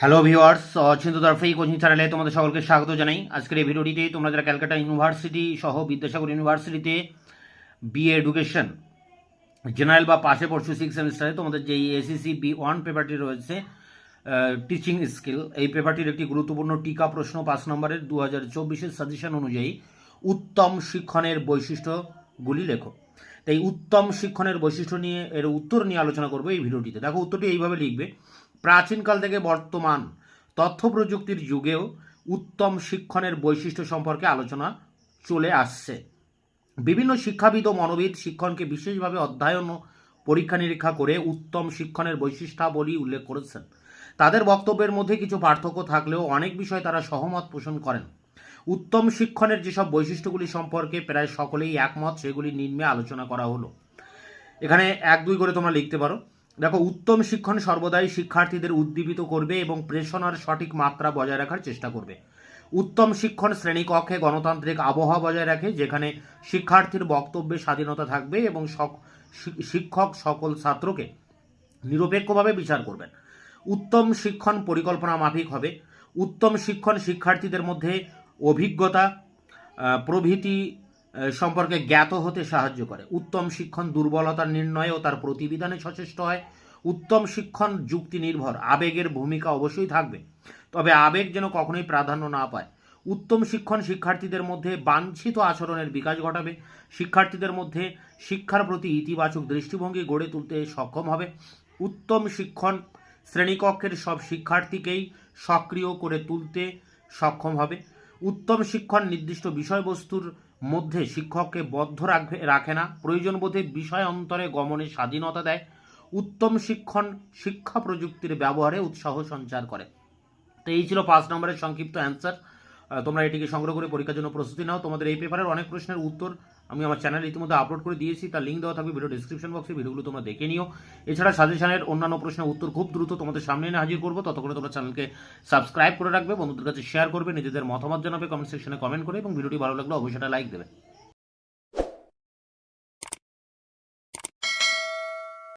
Hello viewers, Achinta তরফে coaching চ্যানেলে তোমাদের সকলকে স্বাগত জানাই। আজকের এই ভিডিওটিতে তোমরা যারা ক্যালকাটা ইউনিভার্সিটি সহ বিদ্যাসাগর ইউনিভার্সিটিতে বিএ এডুকেশন জেনারেল বা পাশে পড়ছো 6 সেমিস্টারে, তোমাদের যে এসএসসি B1 পেপারটি রয়েছে টিচিং স্কিল, এই পেপারটির একটি গুরুত্বপূর্ণ টিকা প্রশ্ন 5 নম্বরের 2024-এর সাজেশন অনুযায়ী উত্তম শিক্ষণের বৈশিষ্ট্যগুলি লেখো। তাই উত্তম শিক্ষণের বৈশিষ্ট্য নিয়ে এর উত্তর নিয়ে আলোচনা করবো এই ভিডিওটিতে। দেখো, উত্তরটি এইভাবে লিখবে: প্রাচীনকাল থেকে বর্তমান তথ্য প্রযুক্তির যুগেও উত্তম শিক্ষণের বৈশিষ্ট্য সম্পর্কে আলোচনা চলে আসছে। বিভিন্ন শিক্ষাবিদ ও মনোবিদ শিক্ষণকে বিশেষভাবে অধ্যয়ন ও পরীক্ষা নিরীক্ষা করে উত্তম শিক্ষণের বৈশিষ্ট্যাবলী উল্লেখ করেছেন। তাদের বক্তব্যের মধ্যে কিছু পার্থক্য থাকলেও অনেক বিষয়ে তারা সহমত পোষণ করেন। উত্তম শিক্ষণের যেসব বৈশিষ্ট্যগুলি সম্পর্কে প্রায় সকলেই একমত, সেগুলি নিম্নে আলোচনা করা হলো। এখানে 1-2 করে তোমরা লিখতে পারো। দেখো, উত্তম শিক্ষণ সর্বদাই শিক্ষার্থীদের উদ্দীপিত করবে এবং প্রেষণার সঠিক মাত্রা বজায় রাখার চেষ্টা করবে। উত্তম শিক্ষণ শ্রেণীকক্ষে গণতান্ত্রিক আবহাওয়া বজায় রাখে, যেখানে শিক্ষার্থীর বক্তব্যে স্বাধীনতা থাকবে এবং শিক্ষক সকল ছাত্রকে নিরপেক্ষভাবে বিচার করবেন। উত্তম শিক্ষণ পরিকল্পনা মাফিক হবে। উত্তম শিক্ষণ শিক্ষার্থীদের মধ্যে অভিজ্ঞতা প্রভৃতি সম্পর্কে জ্ঞাত হতে সাহায্য করে। উত্তম শিক্ষণ দুর্বলতার নির্ণয় ও তার প্রতিবিধানে সচেষ্ট হয়। উত্তম শিক্ষণ যুক্তি নির্ভর। আবেগের ভূমিকা অবশ্যই থাকবে, তবে আবেগ যেন কখনোই প্রাধান্য না পায়। উত্তম শিক্ষণ শিক্ষার্থীদের মধ্যে বাঞ্ছিত আচরণের বিকাশ ঘটাবে। শিক্ষার্থীদের মধ্যে শিক্ষার প্রতি ইতিবাচক দৃষ্টিভঙ্গি গড়ে তুলতে সক্ষম হবে। উত্তম শিক্ষণ শ্রেণীকক্ষের সব শিক্ষার্থীকেই সক্রিয় করে তুলতে সক্ষম হবে। উত্তম শিক্ষণ নির্দিষ্ট বিষয়বস্তুর মধ্যে শিক্ষককে বদ্ধ রাখে না, প্রয়োজন বোধে বিষয় অন্তরে গমনে স্বাধীনতা দেয়। উত্তম শিক্ষণ শিক্ষা প্রযুক্তির ব্যবহারে উৎসাহ সঞ্চার করে। তো এই ছিল 5 নম্বরের সংক্ষিপ্ত অ্যান্সার। তোমরা এটিকে সংগ্রহ করে পরীক্ষার জন্য প্রস্তুতি নাও। তোমাদের এই পেপারের অনেক প্রশ্নের উত্তর আমি আমার চ্যানেলে ইতিমধ্যে আপলোড করে দিয়েছি, তার লিঙ্ক দেওয়া থাকবে ভিডিও ডিসক্রিপশন বক্সে। ভিডিওগুলো তোমরা দেখে নিও। এছাড়া সাজেশনের অন্যান্য প্রশ্নের উত্তর খুব দ্রুত তোমাদের সামনে এনে হাজির করবো। ততক্ষণে তোমরা চ্যানেলকে সাবস্ক্রাইব করে রাখবে, বন্ধুদের কাছে শেয়ার করবে, নিজেদের মতামত জানাবে কমেন্ট সেকশনে কমেন্ট করে, এবং ভিডিওটি ভালো লাগলে অবশ্যই লাইক দেবে।